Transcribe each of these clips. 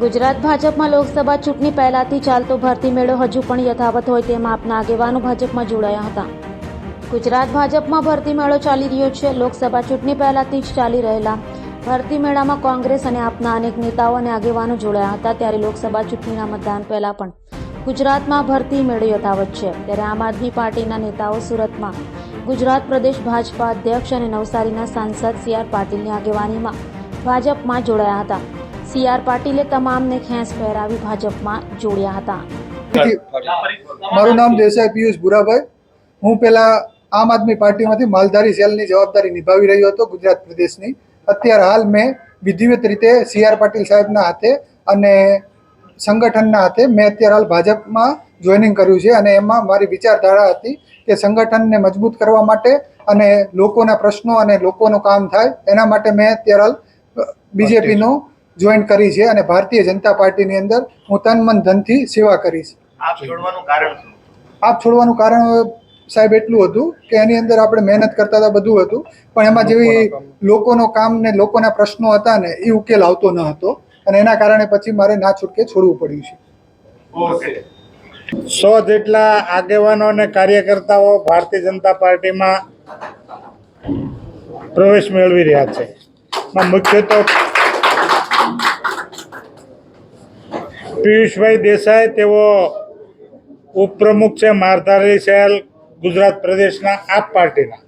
ગુજરાત ભાજપમાં લોકસભા ચૂંટણી પહેલાથી ચાલતો ભરતી મેળો હજુ પણ યથાવત હોય તેમ આપના આગેવાનો ભાજપમાં જોડાયા હતા। ગુજરાત ભાજપમાં ભરતી મેળો ચાલી રહ્યો છે। લોકસભા ચૂંટણી પહેલાથી જ ચાલી રહેલા ભરતી મેળામાં કોંગ્રેસ અને આપના અનેક નેતાઓ અને આગેવાનો જોડાયા હતા। ત્યારે લોકસભા ચૂંટણીના મતદાન પહેલા પણ ગુજરાતમાં ભરતી મેળો યથાવત છે। ત્યારે આમ આદમી પાર્ટીના નેતાઓ સુરતમાં ગુજરાત પ્રદેશ ભાજપા અધ્યક્ષ અને નવસારીના સાંસદ સી.આર. પાટીલની આગેવાનીમાં ભાજપમાં જોડાયા હતા। સી.આર. પાટીલે તમામને ખેસ પહેરાવી ભાજપમાં જોડ્યા હતા। મારું નામ દેસાઈ પિયુષ ભુરાભાઈ। હું પહેલા આમ આદમી પાર્ટીમાંથી માલધારી સેલની જવાબદારી નિભાવી રહ્યો હતો ગુજરાત પ્રદેશની। અત્યારે હાલ મેં વિધિવત રીતે સી.આર. પાટીલ સાહેબના હાથે અને સંગઠનના હાથે મેં અત્યારે હાલ ભાજપમાં જોઈનિંગ કર્યું છે અને એમાં મારી વિચારધારા હતી કે સંગઠનને મજબૂત કરવા માટે અને લોકોના પ્રશ્નો અને લોકોનું કામ થાય એના માટે મેં અત્યારે હાલ બીજેપીનો જોઈન કરી છે અને ભારતીય જનતા પાર્ટીની અંદર હું તન મન ધનથી સેવા કરીશ। આપ છોડવાનું કારણ શું? આપ છોડવાનું કારણ સાહેબ એટલું હતું કે એની અંદર આપણે મહેનત કરતા હતા, બધું હતું, પણ એમાં જેવી લોકોનો કામ ને લોકોના પ્રશ્નો હતા ને એ ઉકેલ આવતો ન હતો અને એના કારણે પછી મારે ના છૂટકે છોડવું પડ્યું છે। 100 જેટલા આગેવાનો અને કાર્યકર્તાઓ ભારતીય જનતા પાર્ટીમાં પ્રવેશ મેળવી રહ્યા છે। મુખ્ય તો પિયુષભાઈ દેસાઈ, તેઓ ઉપપ્રમુખ છે માલધારી સેલ ગુજરાત પ્રદેશના આપ પાર્ટીના।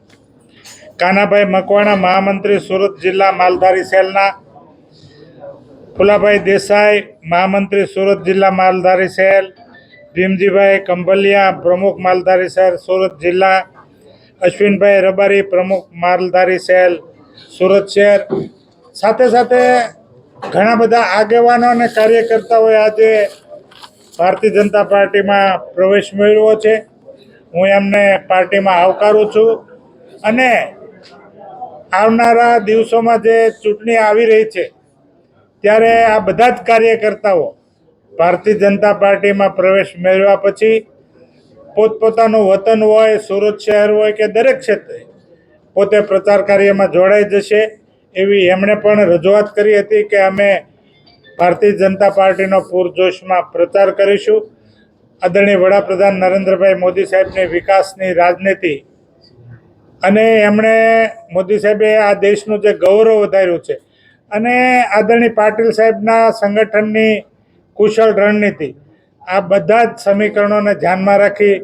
કાનાભાઈ મકવાણા, મહામંત્રી સુરત જિલ્લા માલધારી સેલના। ફુલાભાઈ દેસાઈ, મહામંત્રી સુરત જિલ્લા માલધારી સેલ। ભીમજીભાઈ કંભલિયા, પ્રમુખ માલધારી સેલ સુરત જિલ્લા। અશ્વિનભાઈ રબારી, પ્રમુખ માલધારી સેલ સુરત શહેર। સાથે સાથે ઘણા બધા આગેવાનો અને કાર્યકર્તાઓએ આજે ભારતીય જનતા પાર્ટીમાં પ્રવેશ મેળવ્યો છે। હું એમને પાર્ટીમાં આવકારું છું અને આવનારા દિવસોમાં જે ચૂંટણી આવી રહી છે ત્યારે આ બધા જ કાર્યકર્તાઓ ભારતીય જનતા પાર્ટીમાં પ્રવેશ મેળવ્યા પછી પોતપોતાનું વતન હોય, સુરત શહેર હોય કે દરેક ક્ષેત્રે પોતે પ્રચાર કાર્યમાં જોડાઈ જશે એવી એમણે પણ રજૂઆત કરી હતી કે અમે ભારતીય જનતા પાર્ટીનો પૂરજોશમાં પ્રચાર કરીશું। આદરણીય વડાપ્રધાન નરેન્દ્રભાઈ મોદી સાહેબની વિકાસની રાજનીતિ અને એમણે મોદી સાહેબે આ દેશનું જે ગૌરવ વધાર્યું છે અને આદરણીય પાટીલ સાહેબના સંગઠનની કુશળ રણનીતિ, આ બધા જ સમીકરણોને ધ્યાનમાં રાખી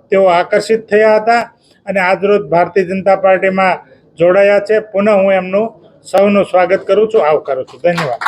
તેઓ આકર્ષિત થયા હતા અને આજરોજ ભારતીય જનતા પાર્ટીમાં જોડાયા છે। પુનઃ હું એમનું સૌનું સ્વાગત કરું છું, આવકારું છું। ધન્યવાદ।